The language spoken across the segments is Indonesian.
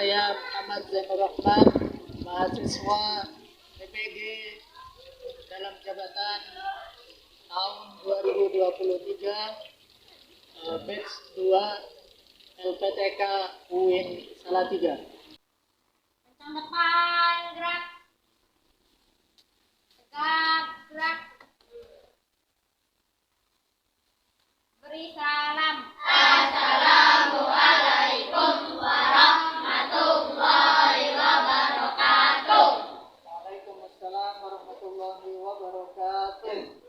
saya Muhammad Zainur Rahman, mahasiswa PPG dalam jabatan tahun 2023, batch 2 LPTK UIN Salatiga. Kencang depan, gerak. Tegak, gerak. Beri salam. Assalamualaikum warahmatullahi wabarakatuh. Waalaikumsalam warahmatullahi wabarakatuh.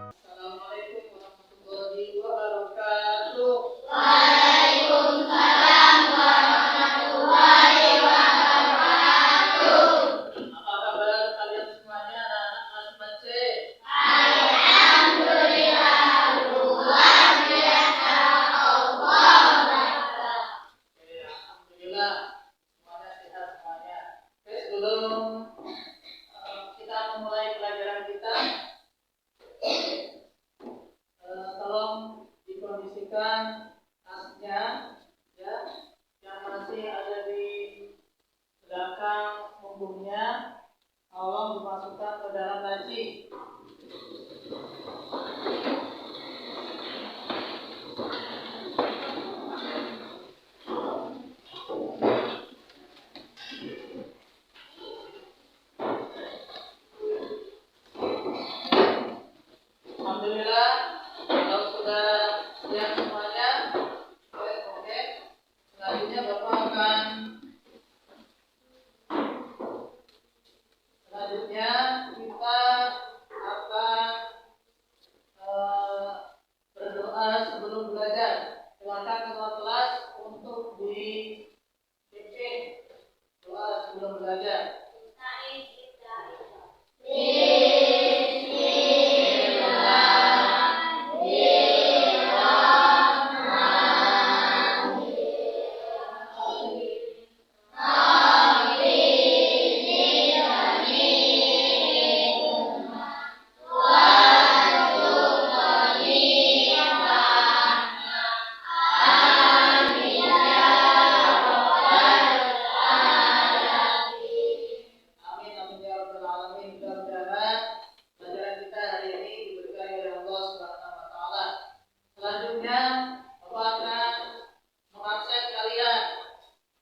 Assalamualaikum warahmatullahi wabarakatuh. Waalaikumsalam warahmatullahi wabarakatuh. Apa kabar kalian semuanya, anak-anak kelas 4C? Alhamdulillah, luar biasa Allah berkata. Oke, alhamdulillah semuanya sehat semuanya. Oke, sebelum kita memulai pelajaran kita, tolong dikondisikan tasnya ya, yang masih ada di belakang punggungnya, tolong dimasukkan ke dalam laci. Alhamdulillah, kalau sudah siap semuanya, oke. Selanjutnya Bapak akan kita akan berdoa sebelum belajar. Silakan ketua kelas untuk dipimpin doa sebelum belajar. Amin amin ya rabbal alamin. Mudah-mudahan pelajaran kita hari ini diberkahi oleh Allah Subhanahu wa taala. Selanjutnya Bapak akan mengabsen kalian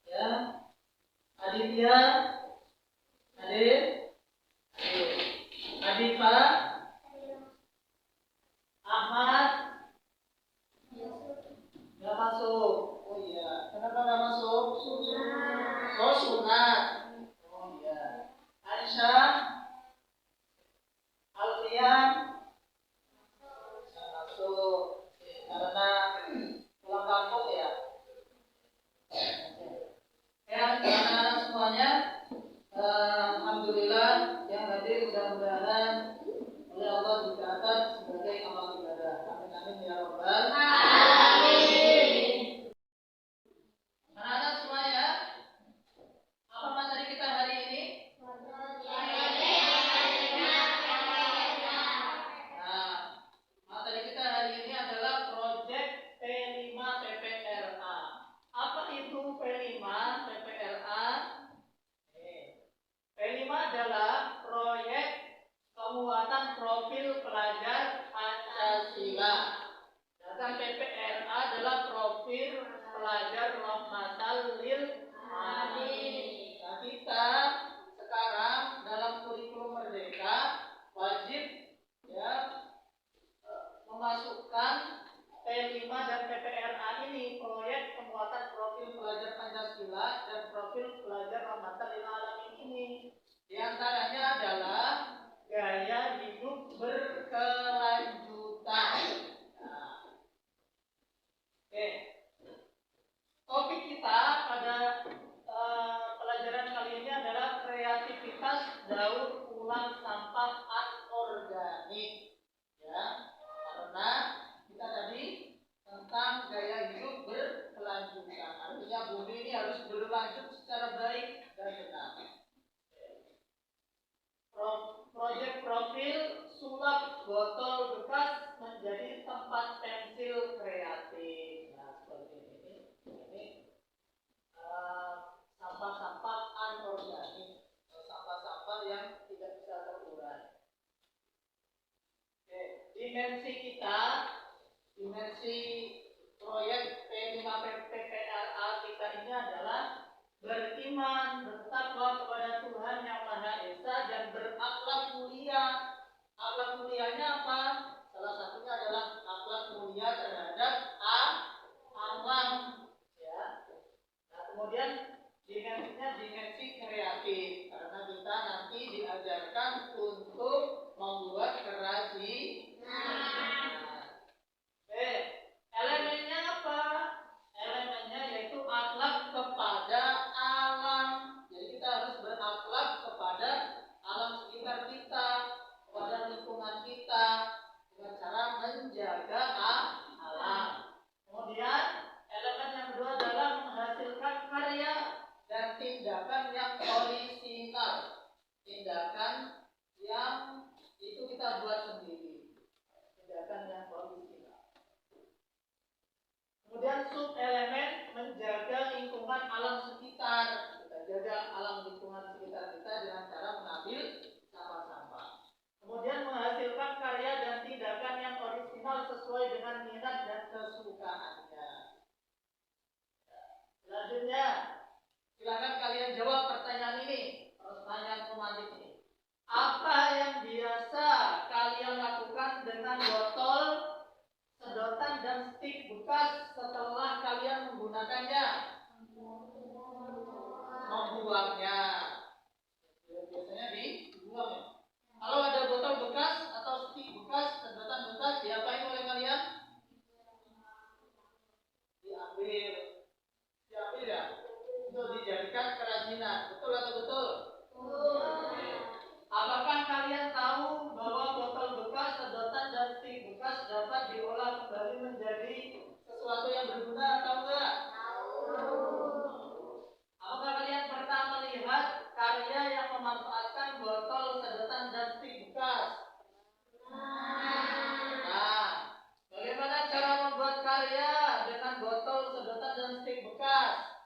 ya. Aditya, hadir. Adifa, Ahmad, nggak masuk. Oh iya, kenapa nggak masuk? Oh sunat. Oh iya. Aisyah, Alfian, nggak masuk. Oke, karena pulang kampung ya. Ya, anak-anak semuanya, alhamdulillah yang hadir mudah-mudahan oleh Allah dicatat sebagai amal ibadah. Amin amin ya rabbal alamin. Anak-anak semuanya, apa materi kita hari ini? Nah, materi kita hari ini adalah proyek P5 PPRA. Apa itu P5 PPRA? P5 adalah proyek penguatan profil pelajar Pancasila. Sedangkan PPRA adalah profil pelajar rahmatan lil alamin. Nah, kita sekarang dalam kurikulum Merdeka wajib ya memasukkan P5 dan PPRA ini, proyek penguatan profil pelajar Pancasila dan profil pelajar rahmatan lil alamin ini. Di antaranya adalah gaya hidup berkelanjutan. Nah, oke. Topik kita pada pelajaran kali ini adalah kreativitas daur ulang sampah anorganik. Ya, karena ini harus berlanjut secara baik dan benar. Proyek profil sulap botol bekas menjadi tempat pensil kreatif. Nah, seperti ini. Ini sampah-sampah anorganik, sampah-sampah yang tidak bisa terurai. Oke, dimensi kita, dimensi proyek P5PPLA kita ini adalah beriman, bertakwa kepada Tuhan Yang Maha Esa dan berakhlak mulia. Akhlak mulianya apa? Salah satunya adalah akhlak mulia terhadap alam. Ya. Nah, kemudian dimensinya dimensi kreatif karena kita nanti diajarkan untuk membuat kerajinan. Elemennya apa? Elemennya yaitu akhlak kepada alam. Jadi kita harus berakhlak kepada alam sekitar kita, kepada lingkungan kita dengan cara menjaga alam. Kemudian elemen yang kedua adalah menghasilkan karya dan tindakan yang orisinal. Tindakan yang itu kita buat sendiri. Tindakan yang orisinal. Kemudian sub elemen menjaga lingkungan alam sekitar. Kita jaga alam lingkungan sekitar kita dengan cara mengambil sampah-sampah. Kemudian menghasilkan karya dan tindakan yang orisinal sesuai dengan minat dan kesukaannya. Selanjutnya, silakan kalian jawab pertanyaan ini. Pertanyaan pemantik ini. Apa yang biasa kalian lakukan dengan botol, sedotan dan stik bekas setelah kalian menggunakannya? Membuangnya. Biasanya dibuang ya. Kalau ada botol bekas atau stik bekas, sedotan bekas, diapain oleh kalian? Diambil. Diambil ya? Untuk dijadikan kerajinan. Betul atau betul? Apakah kalian tahu bahwa botol bekas, sedotan dan stik bekas dapat diolah kembali menjadi sesuatu yang berguna atau enggak? Apakah kalian pernah melihat karya yang memanfaatkan botol, sedotan dan stik bekas? Nah, bagaimana cara membuat karya dengan botol, sedotan dan stik bekas?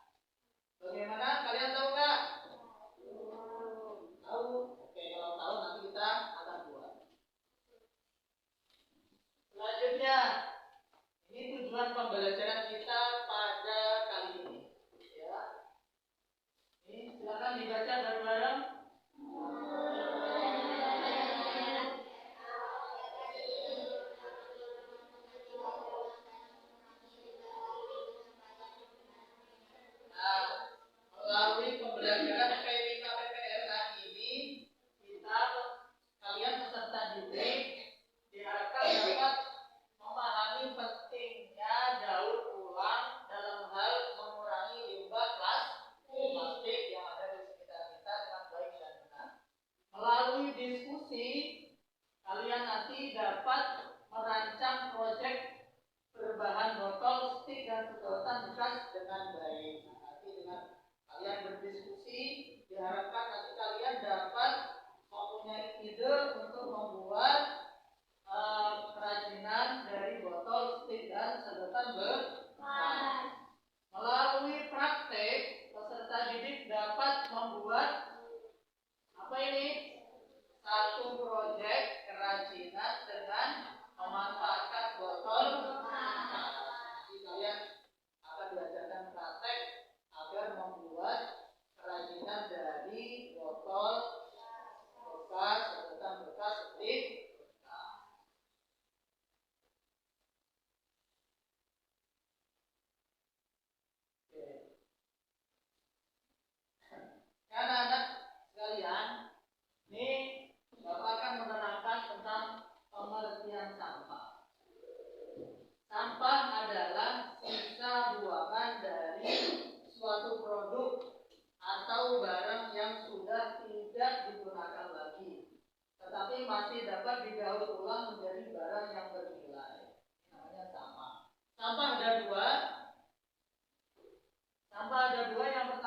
Bagaimana? Kalian tahu nggak? Tahu? Oke, kalau tahu nanti kita akan buat. Selanjutnya, ini tujuan pembelajaran kita pada kali ini. Ya. Ini silakan dibaca bareng-bareng. Melalui pembelajaran P5PPLA ini, kalian peserta didik diharapkan dapat memahami pentingnya daur ulang dalam hal mengurangi limbah plastik yang ada di sekitar kita dengan baik dan benar. Melalui diskusi, kalian nanti dapat merancang proyek berbahan botol, stik dan sedotan bekas dengan baik. Nanti dengan kalian berdiskusi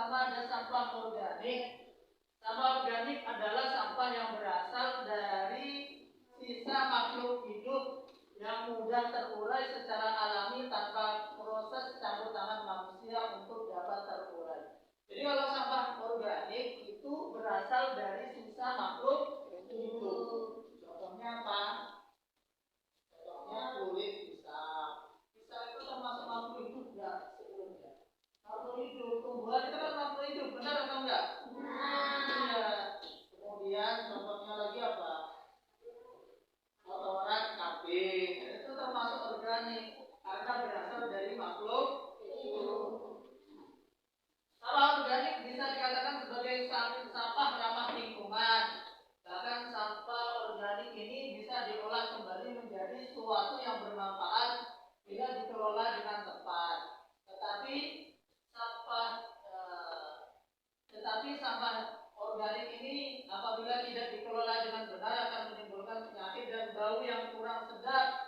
pertama ada sampah organik. Sampah organik adalah sampah yang berasal dari sisa makhluk hidup yang mudah terurai secara alami tanpa proses campur tangan manusia untuk dapat terurai. Jadi kalau sampah organik itu berasal dari sisa makhluk hidup. Contohnya apa? Contohnya kulit pisang. Pisang itu termasuk makhluk hidup enggak sebelumnya? Makhluk hidup, tumbuhan itu kan makhluk hidup, benar atau enggak? Iya. Kemudian contohnya lagi apa? Kotoran kambing itu termasuk organik karena berasal dari makhluk hidup. Sampah organik bisa dikatakan sebagai sampah ramah lingkungan. Bahkan sampah organik ini bisa diolah kembali menjadi sesuatu yang bermanfaat bila dikelola dengan tepat. Tetapi sampah organik ini apabila tidak dikelola dengan benar akan menimbulkan penyakit dan bau yang kurang sedap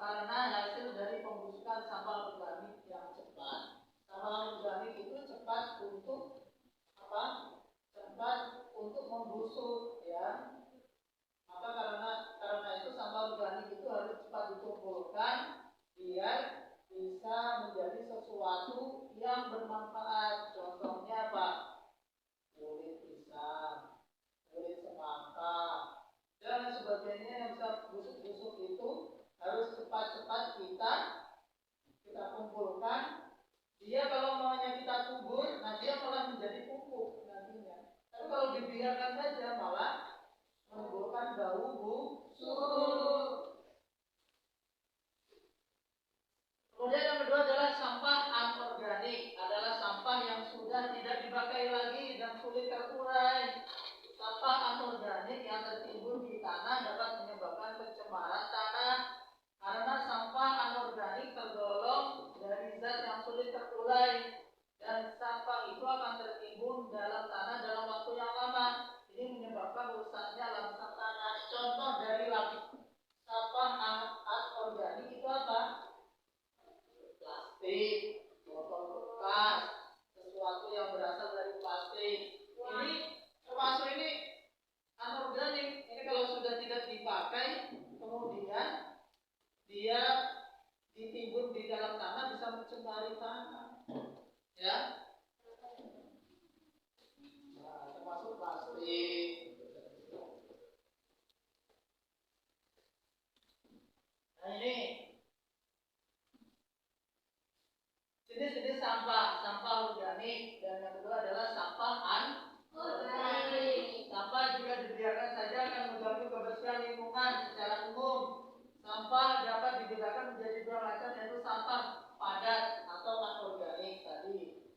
karena hasil dari pembusukan sampah organik yang cepat. Sampah organik itu cepat untuk apa? Cepat untuk membusuk, ya. Maka karena itu sampah organik itu harus cepat dikumpulkan biar bisa menjadi sesuatu yang bermanfaat. Contohnya apa? Kulit pisang, kulit semangka, dan sebagainya yang bisa busuk-busuk itu harus cepat-cepat kita kumpulkan. Dia kalau maunya kita kubur, nah dia malah menjadi pupuk nantinya. Tapi kalau dibiarkan saja malah menimbulkan bau busuk. Kemudian yang kedua adalah sampah anorganik, adalah sampah yang sudah tidak dipakai lagi dan sulit terurai. Sampah anorganik yang tertimbun di tanah dapat menyebabkan pencemaran tanah karena sampah anorganik tergolong dari zat yang sulit terurai dan sampah itu akan tertimbun dalam tanah dalam waktu yang lama. Ini menyebabkan rusaknya lapisan tanah. Contoh dari sampah anorganik itu apa? Plastik, botol bekas, sesuatu yang berasal dari plastik. Ini termasuk ini anorganik. Ini kalau sudah tidak dipakai, kemudian dia ditimbun di dalam tanah bisa mencemari tanah. Ya. Nah, termasuk plastik. Nah, ini jenis-jenis sampah organik, dan yang kedua adalah sampah anorganik. Sampah jika dibiarkan saja akan mengganggu kebersihan lingkungan secara umum. Sampah dapat dibedakan menjadi dua macam, yaitu sampah padat atau anorganik tadi.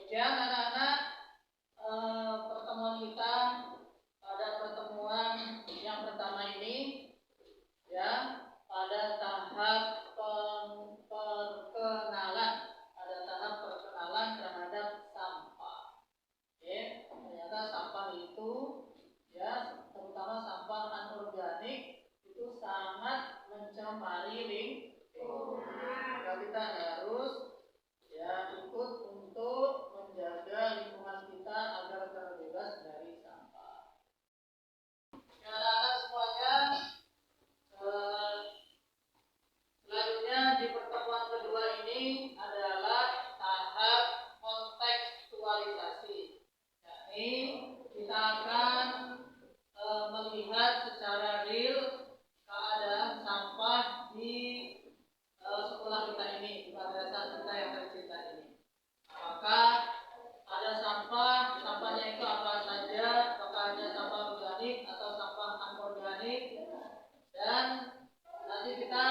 Kemudian anak-anak, pertemuan kita pada pertemuan yang pertama ini ya, pada tahap perkenalan, terhadap sampah. Oke, ternyata sampah itu ya, terutama sampah anorganik itu sangat mencemari lingkungan. Maka kita harus ya ikut untuk menjaga lingkungan kita agar terbebas dari sampah. Ya, anak-anak semuanya, selanjutnya di pertemuan kedua ini adalah tahap kontekstualisasi. Yakni kita akan melihat secara real keadaan sampah di sekolah kita ini, di madrasah kita yang tercinta ini. Apakah ada sampahnya itu apa saja, apakah ada sampah organik atau sampah anorganik, dan nanti kita,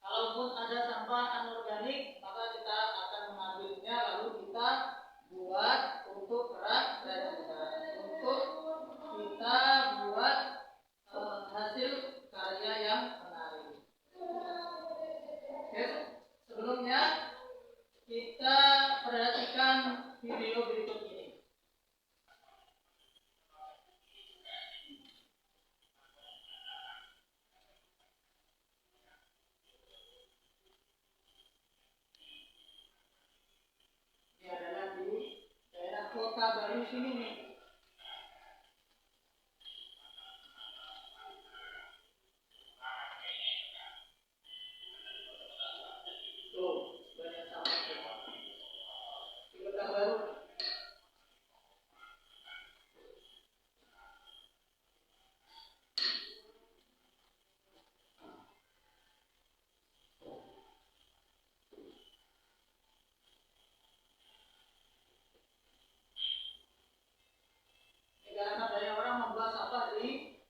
kalaupun ada sampah anorganik, maka kita akan mengambilnya lalu kita buat untuk kerajinan, untuk kita buat hasil karya yang menarik. Oke, sebelumnya kita perhatikan video berikut ini. Ini adalah di daerah Kota Baru sini nih. Tuh, banyak sampah semua. Di Kota Baru. Karena banyak orang membuang sampah di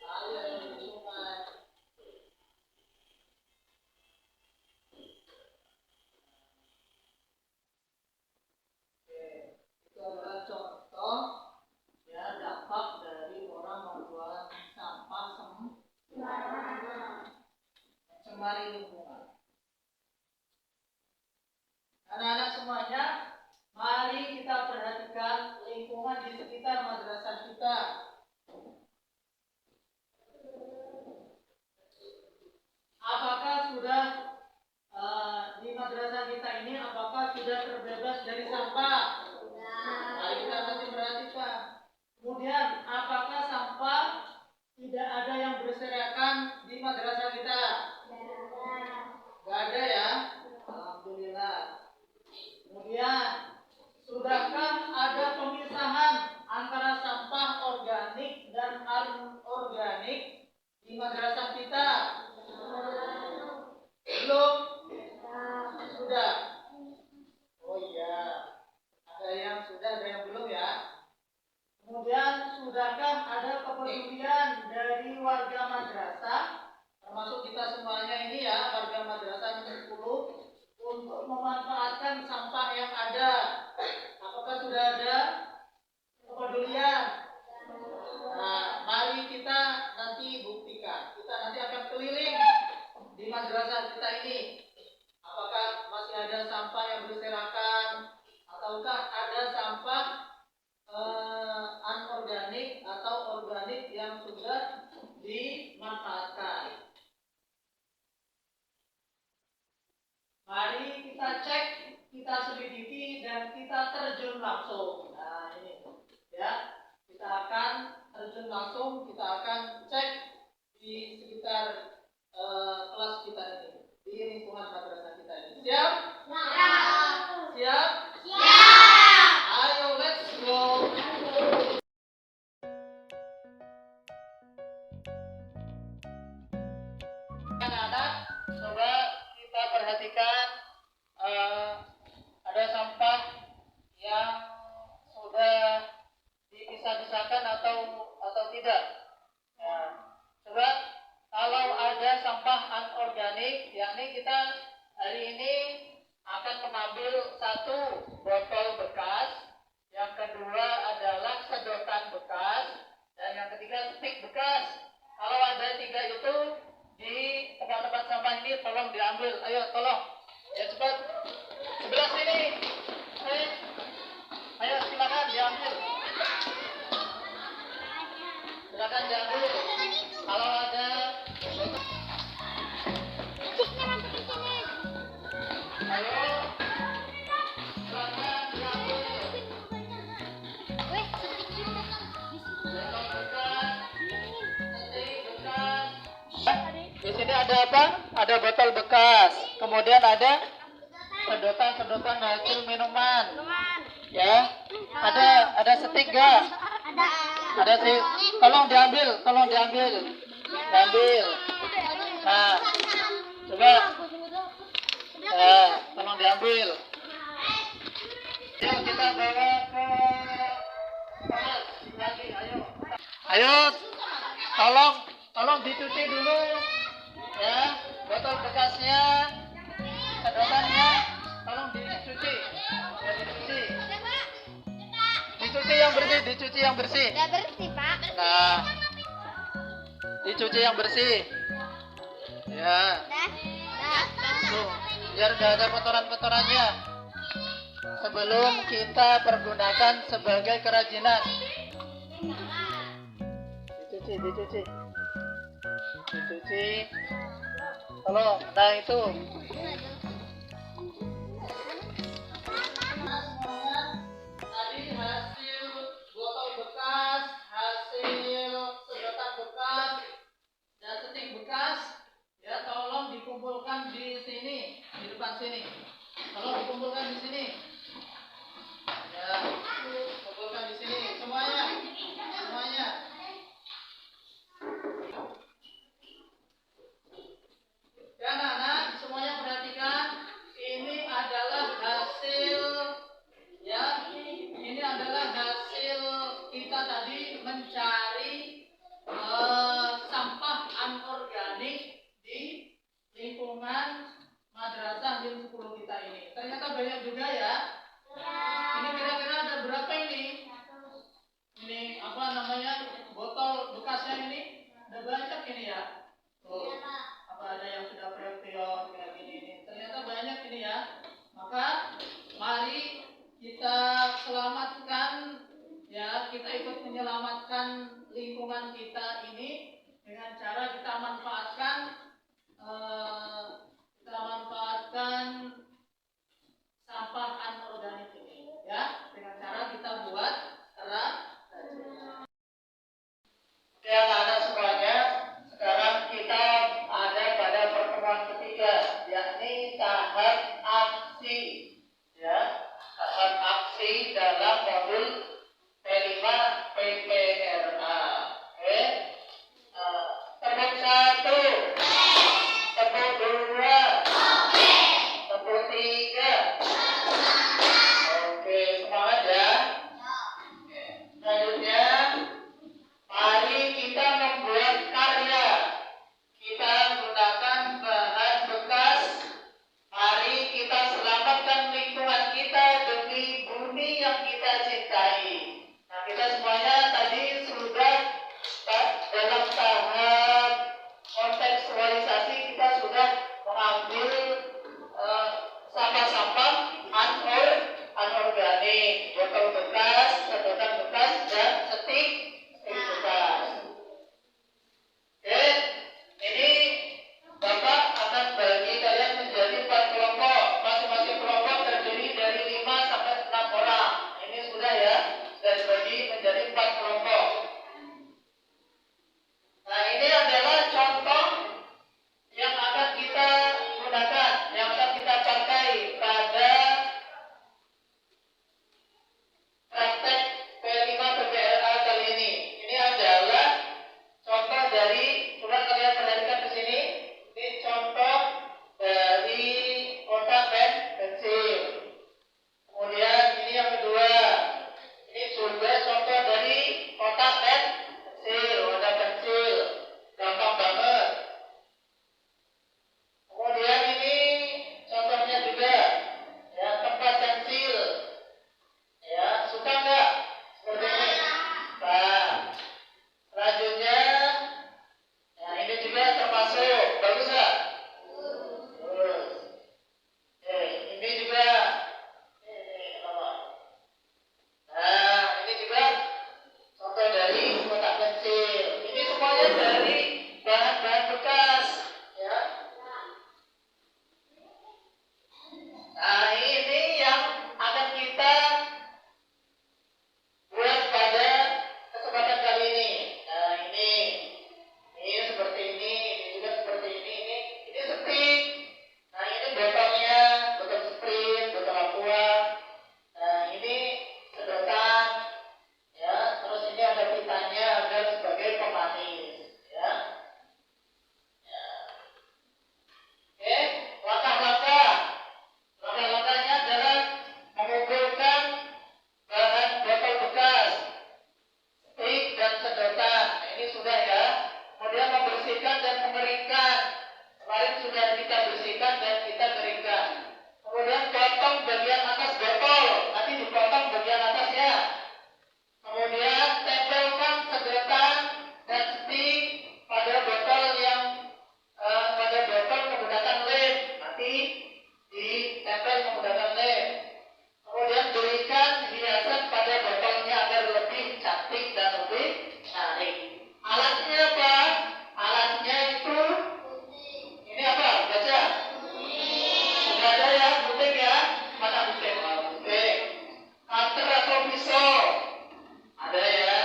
kali atau di sungai. Oke, itu adalah contoh ya dampak dari orang membuang sampah mencemari lingkungan. Anak-anak semuanya, mari kita perhatikan lingkungan di sekitar madrasah kita. Apakah sudah di madrasah kita ini apakah sudah terbebas dari sampah? Mari kita nanti perhatikan. Kemudian, apakah sampah tidak ada yang berserakan di madrasah kita? Gak ada ya? Alhamdulillah. Kemudian, sudahkah ada pemisahan antara sampah organik dan anorganik di madrasah kita? Belum? Sudah. Oh iya. Ada yang sudah, ada yang belum ya. Kemudian, sudahkah ada kepedulian dari warga madrasah, termasuk kita semuanya ini ya, warga madrasah 10, untuk memanfaatkan sampah yang ada? Apakah sudah ada kepedulian? Nah, mari kita nanti buktikan. Kita nanti akan keliling di madrasah kita ini. perhatikan ada sampah yang sudah dipisah-pisahkan atau tidak. Nah, coba kalau ada sampah anorganik, yakni kita hari ini akan mengambil satu botol bekas, yang kedua adalah sedotan bekas, dan yang ketiga stik bekas. Kalau ada tiga itu di tempat-tempat sampah ini tolong diambil. Ayo tolong. Ya cepat. Sebelah sini. Ayo silakan diambil. Silakan diambil. Kalau ada ayo silakan diambil. Di sini ada apa? Ada botol bekas. Kemudian ada sedotan hasil minuman. Ya. Ada stik enggak? Ada sih. Tolong diambil. Diambil. Nah, coba. Tolong diambil. Yuk kita bawa ke kelas lagi. Ayo. Tolong dicuci dulu. Ya, botol bekasnya, sedotannya, tolong dicuci. Ya, dicuci yang bersih. Udah bersih, Pak. Nah, dicuci yang bersih. Ya, tuh, biar gak ada kotoran-kotorannya. Sebelum kita pergunakan sebagai kerajinan. Dicuci. Tolong, nah itu. Tadi hasil botol bekas, hasil sedotan bekas, dan stik bekas, ya tolong dikumpulkan di sini, di depan sini. Tolong dikumpulkan di sini. Ya, kumpulkan di sini semuanya. Ya anak-anak, semuanya perhatikan. Ini adalah hasil kita tadi mencari sampah anorganik di lingkungan madrasah Him 10 kita ini. Ternyata banyak juga ya. bersihkan dan mengeringkan. Kemarin sudah kita bersihkan dan kita keringkan. Kemudian potong bagian atas botol, nanti dipotong bagian atasnya. Kemudian tempelkan sedotan dan stik pada botol menggunakan lem, nanti ditempel menggunakan lem. Kemudian berikan hiasan pada botolnya agar lebih cantik dan lebih menarik. Alatnya apa? Alatnya itu ini apa? Baca. Sudah ada ya, gunting ya? Mana gunting? Gunting. Cutter atau pisau? Ada ya.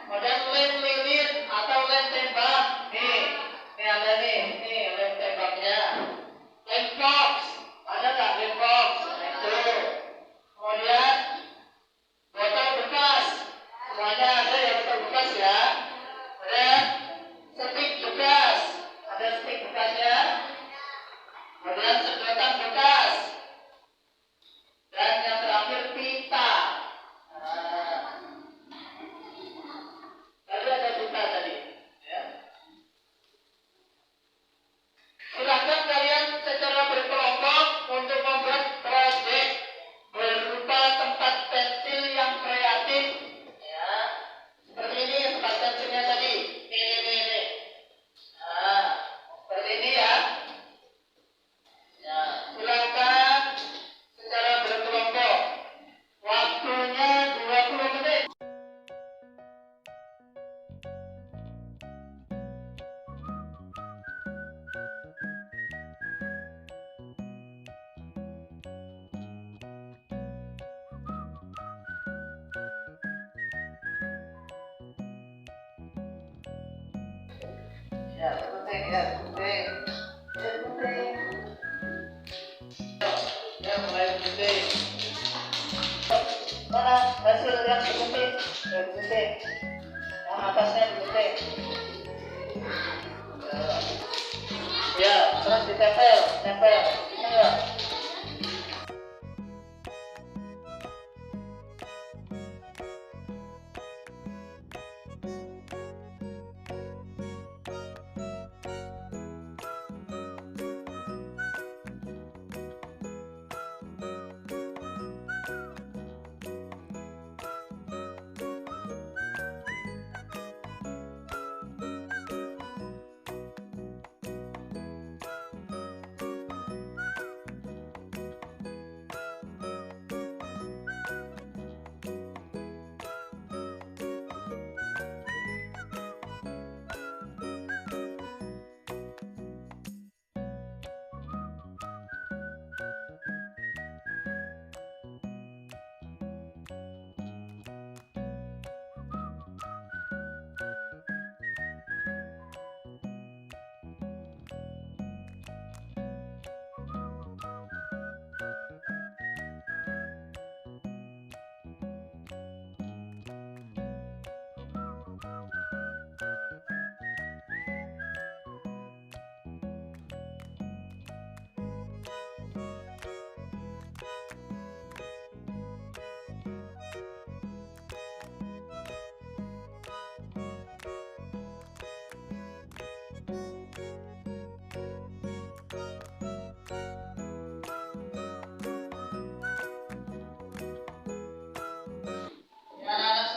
Kemudian lem lilin atau lem tembak. Nih ada nih. Nih lem tembaknya. Lem box. Ada nggak lem box? Itu. Kemudian botol bekas. Semuanya ada ya botol bekas ya. Kemudian stik bekas. Ada stik bekasnya. Kemudian sedotan bekas. Dan yang terakhir pita. Lalu ada pita tadi. Ya. Silakan kalian secara berkelompok untuk membuat proyek berupa tempat pensil yang kreatif. Ya. Seperti ini tempat pensilnya tadi. Ini. Nah, seperti ini ya. Ya, silakan secara berkelompok. Waktunya 20 menit. Ya, penting ya, penting. Ya, penting. Ya, mulai penting. Mana hasil yang penting? Ya, penting. Yang atasnya penting. Ya, terus ditempel. Ya.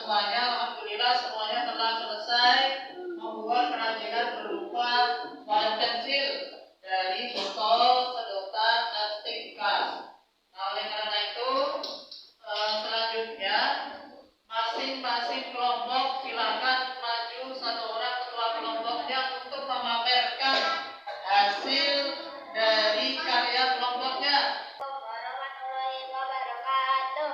Semuanya, alhamdulillah semuanya telah selesai membuat kerajinan berupa bahan pensil dari botol, sedotan, dan stik bekas. Nah, oleh karena itu selanjutnya masing-masing kelompok silakan maju satu orang ketua kelompoknya untuk memamerkan hasil dari karya kelompoknya. Warahmatullahi wabarakatuh.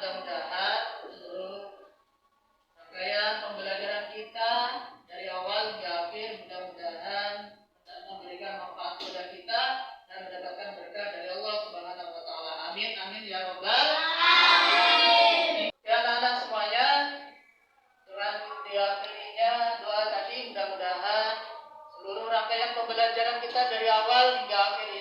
mudah-mudahan seluruh rangkaian pembelajaran kita dari awal hingga akhir mudah-mudahan memberikan manfaat kepada kita dan mendapatkan berkah dari Allah Subhanahu wa taala. Amin amin ya rabbal alamin. Ya anak-anak semuanya, dengan diakhirinya doa tadi mudah-mudahan seluruh rangkaian pembelajaran kita dari awal hingga akhir